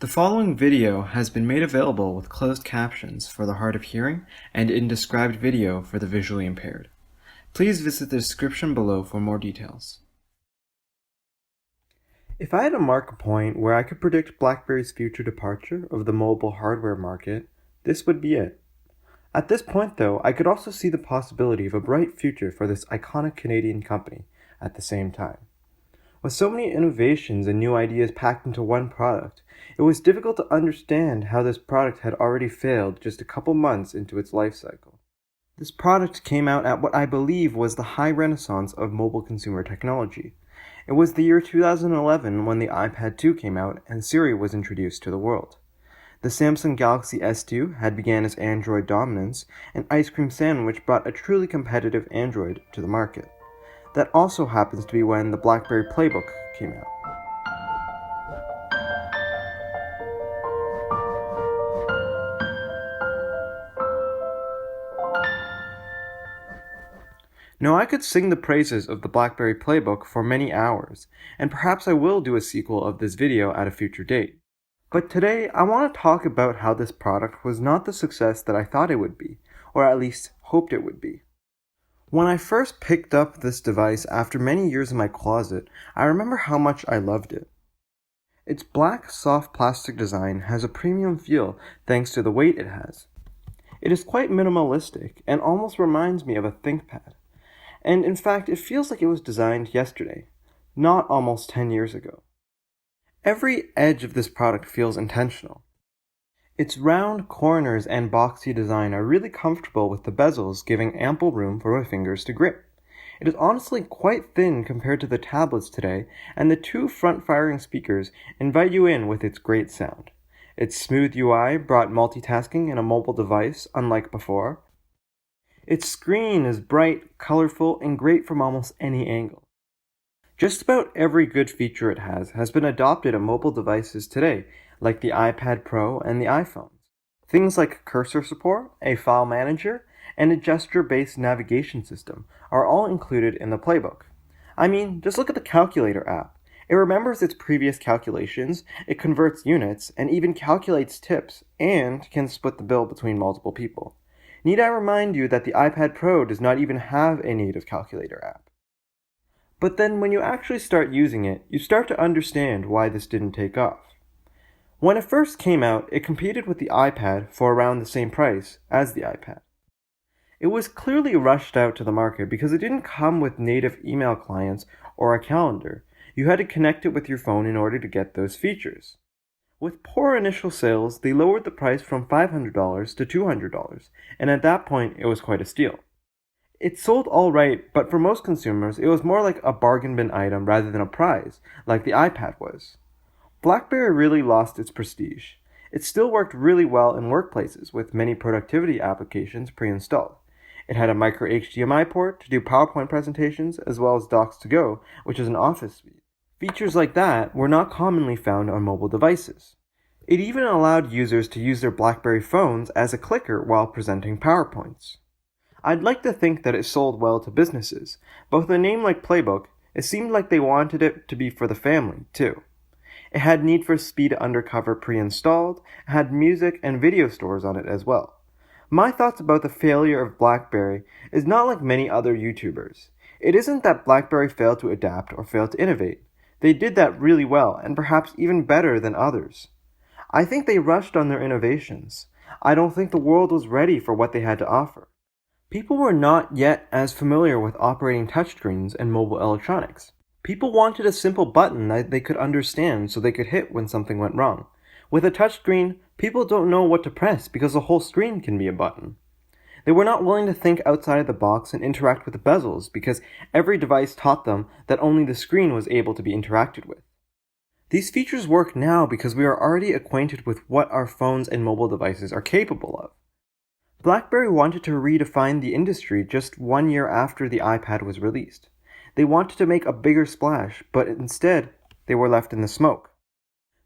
The following video has been made available with closed captions for the hard of hearing and in described video for the visually impaired. Please visit the description below for more details. If I had to mark a point where I could predict BlackBerry's future departure of the mobile hardware market, this would be it. At this point, though, I could also see the possibility of a bright future for this iconic Canadian company at the same time. With so many innovations and new ideas packed into one product, it was difficult to understand how this product had already failed just a couple months into its life cycle. This product came out at what I believe was the high renaissance of mobile consumer technology. It was the year 2011 when the iPad 2 came out and Siri was introduced to the world. The Samsung Galaxy S2 had began its Android dominance, and Ice Cream Sandwich brought a truly competitive Android to the market. That also happens to be when the BlackBerry Playbook came out. Now, I could sing the praises of the BlackBerry Playbook for many hours, and perhaps I will do a sequel of this video at a future date. But today, I want to talk about how this product was not the success that I thought it would be, or at least hoped it would be. When I first picked up this device after many years in my closet, I remember how much I loved it. Its black, soft plastic design has a premium feel thanks to the weight it has. It is quite minimalistic and almost reminds me of a ThinkPad. And in fact, it feels like it was designed yesterday, not almost 10 years ago. Every edge of this product feels intentional. Its round corners and boxy design are really comfortable, with the bezels giving ample room for my fingers to grip. It is honestly quite thin compared to the tablets today, and the two front-firing speakers invite you in with its great sound. Its smooth UI brought multitasking in a mobile device unlike before. Its screen is bright, colorful, and great from almost any angle. Just about every good feature it has been adopted on mobile devices today, like the iPad Pro and the iPhone. Things like cursor support, a file manager, and a gesture-based navigation system are all included in the Playbook. I mean, just look at the calculator app. It remembers its previous calculations, it converts units, and even calculates tips, and can split the bill between multiple people. Need I remind you that the iPad Pro does not even have a native calculator app? But then when you actually start using it, you start to understand why this didn't take off. When it first came out, it competed with the iPad for around the same price as the iPad. It was clearly rushed out to the market because it didn't come with native email clients or a calendar. You had to connect it with your phone in order to get those features. With poor initial sales, they lowered the price from $500 to $200, and at that point, it was quite a steal. It sold all right, but for most consumers, it was more like a bargain bin item rather than a prize, like the iPad was. BlackBerry really lost its prestige. It still worked really well in workplaces with many productivity applications pre-installed. It had a micro HDMI port to do PowerPoint presentations, as well as Docs2Go, which is an office suite. Features like that were not commonly found on mobile devices. It even allowed users to use their BlackBerry phones as a clicker while presenting PowerPoints. I'd like to think that it sold well to businesses, but with a name like Playbook, it seemed like they wanted it to be for the family, too. It had Need for Speed Undercover pre-installed, and had music and video stores on it as well. My thoughts about the failure of BlackBerry is not like many other YouTubers. It isn't that BlackBerry failed to adapt or failed to innovate. They did that really well, and perhaps even better than others. I think they rushed on their innovations. I don't think the world was ready for what they had to offer. People were not yet as familiar with operating touchscreens and mobile electronics. People wanted a simple button that they could understand so they could hit when something went wrong. With a touchscreen, people don't know what to press because the whole screen can be a button. They were not willing to think outside of the box and interact with the bezels because every device taught them that only the screen was able to be interacted with. These features work now because we are already acquainted with what our phones and mobile devices are capable of. BlackBerry wanted to redefine the industry just 1 year after the iPad was released. They wanted to make a bigger splash, but instead, they were left in the smoke.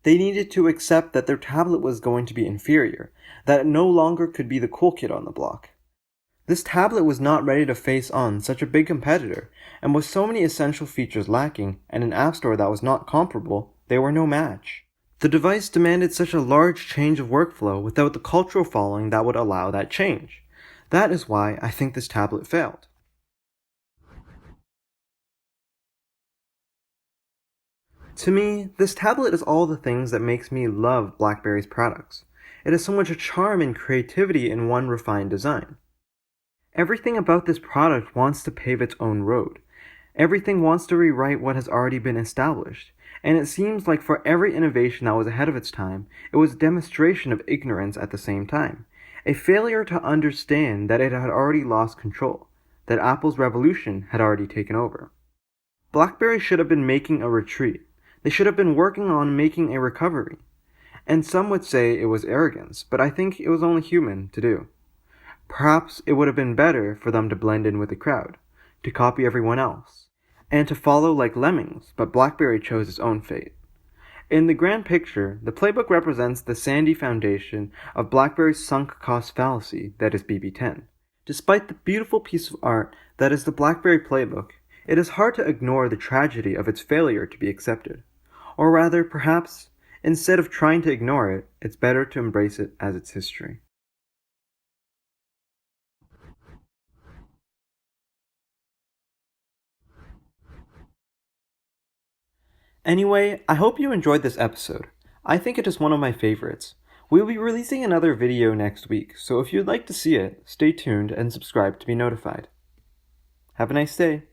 They needed to accept that their tablet was going to be inferior, that it no longer could be the cool kid on the block. This tablet was not ready to face on such a big competitor, and with so many essential features lacking and an app store that was not comparable, they were no match. The device demanded such a large change of workflow without the cultural following that would allow that change. That is why I think this tablet failed. To me, this tablet is all the things that makes me love BlackBerry's products. It has so much charm and creativity in one refined design. Everything about this product wants to pave its own road. Everything wants to rewrite what has already been established. And it seems like for every innovation that was ahead of its time, it was a demonstration of ignorance at the same time. A failure to understand that it had already lost control, that Apple's revolution had already taken over. BlackBerry should have been making a retreat. They should have been working on making a recovery. And some would say it was arrogance, but I think it was only human to do. Perhaps it would have been better for them to blend in with the crowd, to copy everyone else, and to follow like lemmings, but BlackBerry chose its own fate. In the grand picture, the Playbook represents the sandy foundation of BlackBerry's sunk cost fallacy that is BB10. Despite the beautiful piece of art that is the BlackBerry Playbook, it is hard to ignore the tragedy of its failure to be accepted. Or rather, perhaps, instead of trying to ignore it, it's better to embrace it as its history. Anyway, I hope you enjoyed this episode. I think it is one of my favorites. We will be releasing another video next week, so if you'd like to see it, stay tuned and subscribe to be notified. Have a nice day.